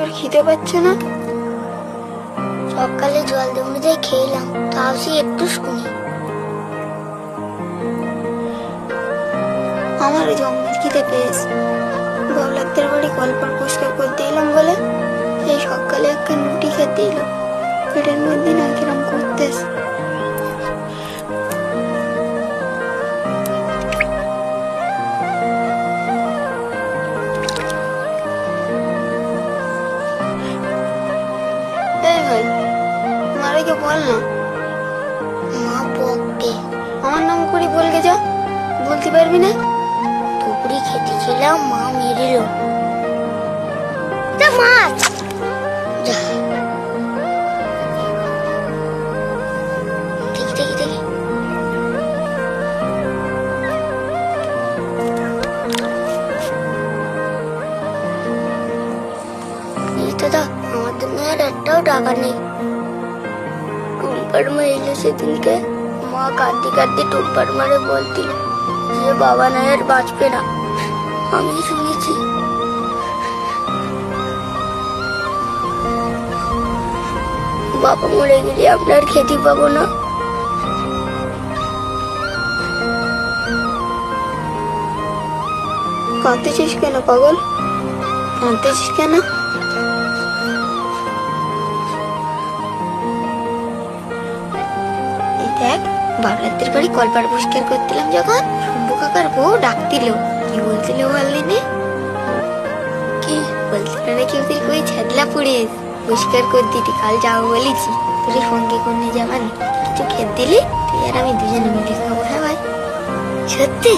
তোর খিদে পাচ্ছে না? সকালে জল দমে খেলাম, তাও সে একটু শুনি। আমার জঙ্গল খিদে পেয়েছে। বাবলাদের বাড়ি কলপার পরিষ্কার করতে এলাম বলে এই সকালে একটা রুটি খেতে এলাম। পেটের মধ্যে না কিরম করতেছে। এই ভাই, মারাকে বল না। মা বকবে। আমার নাম করে বলকে যা, বলতে পারবি না? টুকরি খেতে ছিলাম, মা মেরিল। মাছ যা। দেখি দেখি দেখি। দাদা, আমাদের মেয়ের একটাও টাকা নেই। টুম্পার মা এলো সেদিনকে, মা কাঁদতে কাঁদতে টুম্পার মারে বলছিল যে বাবা নাই আর বাঁচবে না। আমি শুনেছি। বাবা মরে গেলে আমরা আর খেতে পাবো না। কাঁদতেছিস কেন পাগল? কাঁদতেছিস কেন? এই দেখ, বাবলাদের বাড়ি কলপার পরিষ্কার করছিলাম যখন শম্ভু কাকার বউ ডাকতিল। কি বলছিল বলদিনে? কি বলছিল নাকি ওদের কই ছাদলা পুড়ে পরিষ্কার করে দিতি, কাল যাবো বলেছি। তোর সঙ্গে করে যাবানি, কিছু খেতে দিলি তুই আর আমি দুজনে মিলে খাবো। হ্যাঁ ভাই, সত্যি?